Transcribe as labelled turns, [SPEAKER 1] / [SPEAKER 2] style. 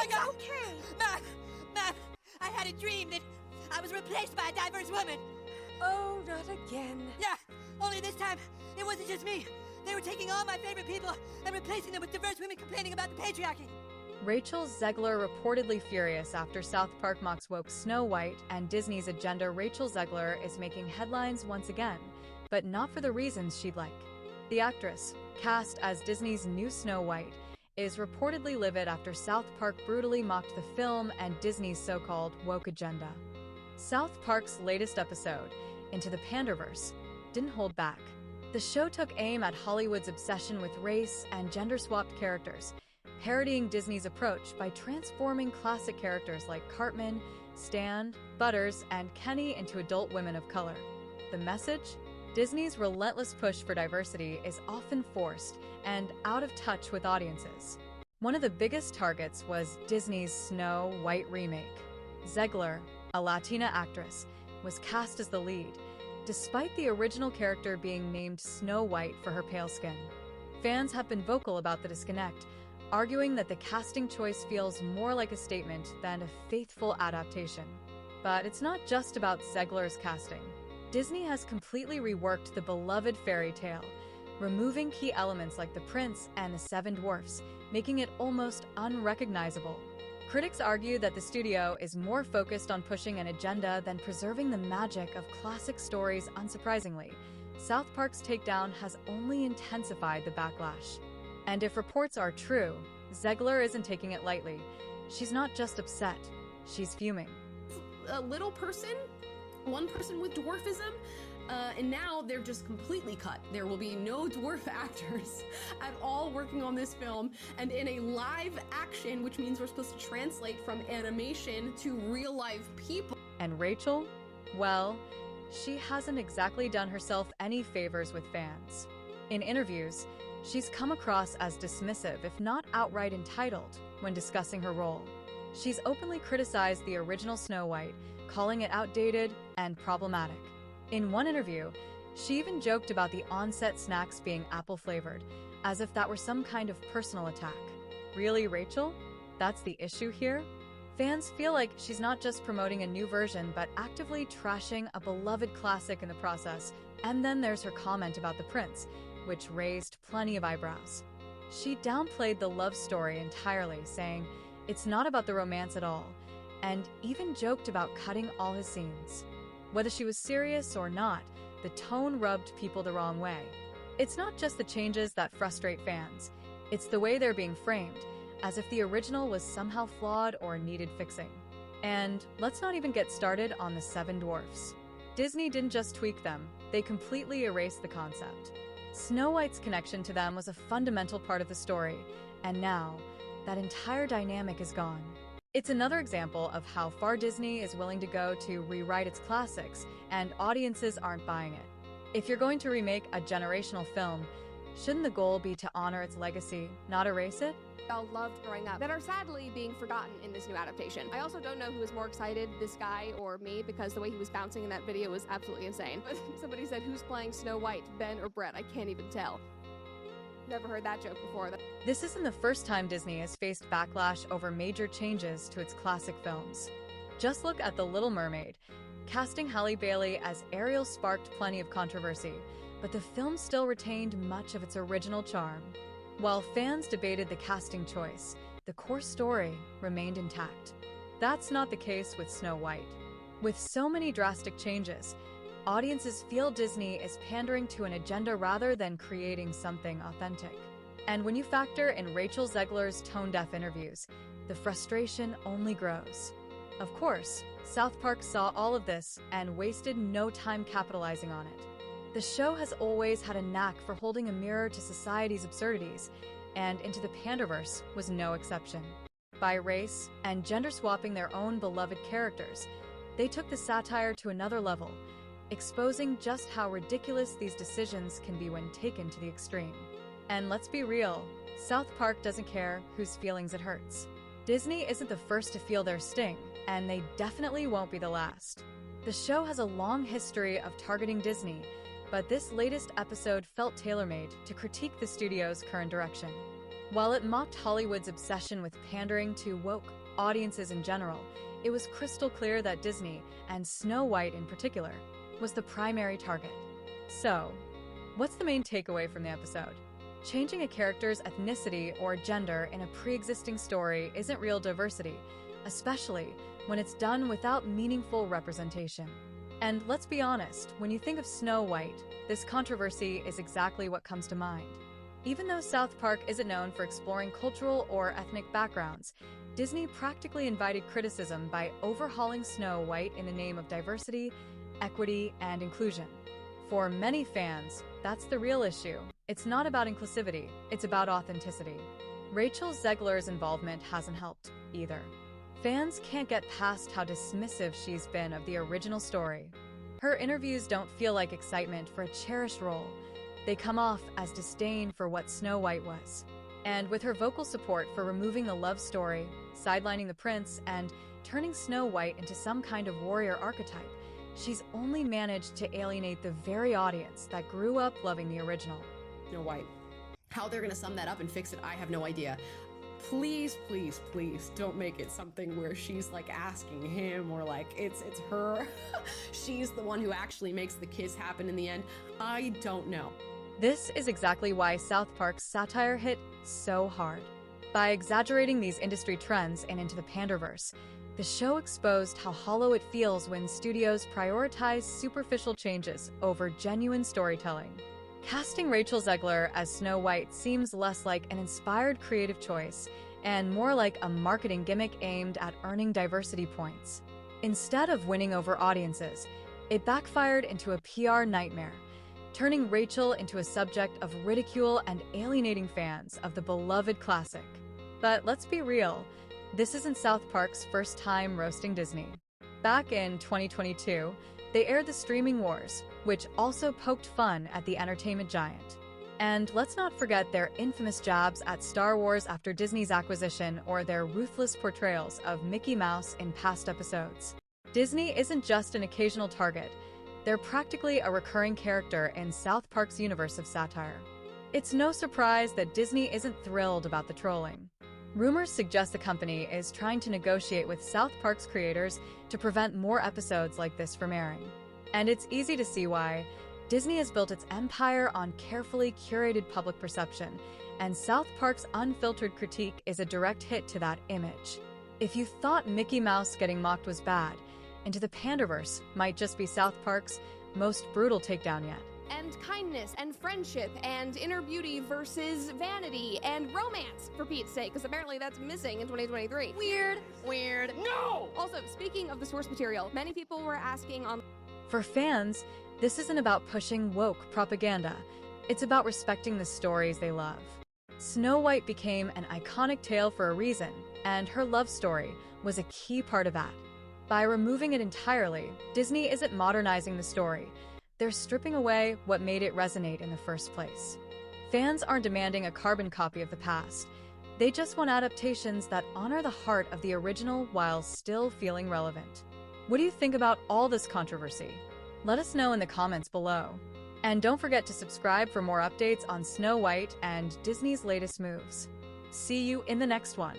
[SPEAKER 1] okay.
[SPEAKER 2] Mom, I had a dream that I was replaced by a diverse woman.
[SPEAKER 1] Oh, not again.
[SPEAKER 2] Yeah, only this time, it wasn't just me. They were taking all my favorite people and replacing them with diverse women complaining about the patriarchy.
[SPEAKER 3] Rachel Zegler reportedly furious after South Park mocks woke Snow White, and Disney's agenda. Rachel Zegler is making headlines once again, but not for the reasons she'd like. The actress, cast as Disney's new Snow White, is reportedly livid after South Park brutally mocked the film and Disney's so-called woke agenda. South Park's latest episode, Into the Panderverse, didn't hold back. The show took aim at Hollywood's obsession with race and gender-swapped characters, parodying Disney's approach by transforming classic characters like Cartman, Stan, Butters, and Kenny into adult women of color. The message? Disney's relentless push for diversity is often forced and out of touch with audiences. One of the biggest targets was Disney's Snow White remake. Zegler, a Latina actress, was cast as the lead, despite the original character being named Snow White for her pale skin. Fans have been vocal about the disconnect, arguing that the casting choice feels more like a statement than a faithful adaptation. But it's not just about Zegler's casting. Disney has completely reworked the beloved fairy tale, removing key elements like the prince and the seven dwarfs, making it almost unrecognizable. Critics argue that the studio is more focused on pushing an agenda than preserving the magic of classic stories. Unsurprisingly, South Park's takedown has only intensified the backlash. And if reports are true, Zegler isn't taking it lightly. She's not just upset, she's fuming.
[SPEAKER 4] A little person, one person with dwarfism, and now they're just completely cut. There will be no dwarf actors at all working on this film, and in a live action, which means we're supposed to translate from animation to real life people.
[SPEAKER 3] And Rachel? Well, she hasn't exactly done herself any favors with fans. In interviews, she's come across as dismissive, if not outright entitled, when discussing her role. She's openly criticized the original Snow White, calling it outdated and problematic. In one interview, she even joked about the on-set snacks being apple-flavored, as if that were some kind of personal attack. Really, Rachel? That's the issue here? Fans feel like she's not just promoting a new version, but actively trashing a beloved classic in the process. And then there's her comment about the prince, which raised plenty of eyebrows. She downplayed the love story entirely, saying it's not about the romance at all, and even joked about cutting all his scenes. Whether she was serious or not, the tone rubbed people the wrong way. It's not just the changes that frustrate fans, it's the way they're being framed, as if the original was somehow flawed or needed fixing. And let's not even get started on the seven dwarfs. Disney didn't just tweak them, they completely erased the concept. Snow White's connection to them was a fundamental part of the story, and now, that entire dynamic is gone. It's another example of how far Disney is willing to go to rewrite its classics, and audiences aren't buying it. If you're going to remake a generational film, shouldn't the goal be to honor its legacy, not erase it?
[SPEAKER 5] All loved growing up that are sadly being forgotten in this new adaptation. I also don't know who is more excited, this guy or me, because the way he was bouncing in that video was absolutely insane. But somebody said, who's playing Snow White, Ben or Brett? I can't even tell. Never heard that joke before.
[SPEAKER 3] This isn't the first time Disney has faced backlash over major changes to its classic films. Just look at The Little Mermaid. Casting Halle Bailey as Ariel sparked plenty of controversy, but the film still retained much of its original charm. While fans debated the casting choice, the core story remained intact. That's not the case with Snow White. With so many drastic changes, audiences feel Disney is pandering to an agenda rather than creating something authentic. And when you factor in Rachel Zegler's tone-deaf interviews, the frustration only grows. Of course, South Park saw all of this and wasted no time capitalizing on it. The show has always had a knack for holding a mirror to society's absurdities, and Into the Panderverse was no exception. By race and gender-swapping their own beloved characters, they took the satire to another level, exposing just how ridiculous these decisions can be when taken to the extreme. And let's be real, South Park doesn't care whose feelings it hurts. Disney isn't the first to feel their sting, and they definitely won't be the last. The show has a long history of targeting Disney, but this latest episode felt tailor-made to critique the studio's current direction. While it mocked Hollywood's obsession with pandering to woke audiences in general, it was crystal clear that Disney, and Snow White in particular, was the primary target. So, what's the main takeaway from the episode? Changing a character's ethnicity or gender in a pre-existing story isn't real diversity, especially when it's done without meaningful representation. And let's be honest, when you think of Snow White, this controversy is exactly what comes to mind. Even though South Park isn't known for exploring cultural or ethnic backgrounds, Disney practically invited criticism by overhauling Snow White in the name of diversity, equity, and inclusion. For many fans, that's the real issue. It's not about inclusivity, it's about authenticity. Rachel Zegler's involvement hasn't helped either. Fans can't get past how dismissive she's been of the original story. Her interviews don't feel like excitement for a cherished role. They come off as disdain for what Snow White was. And with her vocal support for removing the love story, sidelining the prince, and turning Snow White into some kind of warrior archetype, she's only managed to alienate the very audience that grew up loving the original.
[SPEAKER 4] Snow White. How they're gonna sum that up and fix it, I have no idea. Please, please, please don't make it something where she's like asking him, or like it's her. She's the one who actually makes the kiss happen in the end. I don't know.
[SPEAKER 3] This is exactly why South Park's satire hit so hard. By exaggerating these industry trends and into the Panderverse, the show exposed how hollow it feels when studios prioritize superficial changes over genuine storytelling. Casting Rachel Zegler as Snow White seems less like an inspired creative choice and more like a marketing gimmick aimed at earning diversity points. Instead of winning over audiences, it backfired into a PR nightmare, turning Rachel into a subject of ridicule and alienating fans of the beloved classic. But let's be real, this isn't South Park's first time roasting Disney. Back in 2022, they aired The Streaming Wars, which also poked fun at the entertainment giant. And let's not forget their infamous jabs at Star Wars after Disney's acquisition, or their ruthless portrayals of Mickey Mouse in past episodes. Disney isn't just an occasional target, they're practically a recurring character in South Park's universe of satire. It's no surprise that Disney isn't thrilled about the trolling. Rumors suggest the company is trying to negotiate with South Park's creators to prevent more episodes like this from airing. And it's easy to see why. Disney has built its empire on carefully curated public perception, and South Park's unfiltered critique is a direct hit to that image. If you thought Mickey Mouse getting mocked was bad, Into the Panderverse might just be South Park's most brutal takedown yet.
[SPEAKER 5] And kindness and friendship and inner beauty versus vanity and romance, for Pete's sake, because apparently that's missing in 2023. Weird. No! Also, speaking of the source material, many people were asking on...
[SPEAKER 3] For fans, this isn't about pushing woke propaganda. It's about respecting the stories they love. Snow White became an iconic tale for a reason, and her love story was a key part of that. By removing it entirely, Disney isn't modernizing the story. They're stripping away what made it resonate in the first place. Fans aren't demanding a carbon copy of the past. They just want adaptations that honor the heart of the original while still feeling relevant. What do you think about all this controversy? Let us know in the comments below. And don't forget to subscribe for more updates on Snow White and Disney's latest moves. See you in the next one.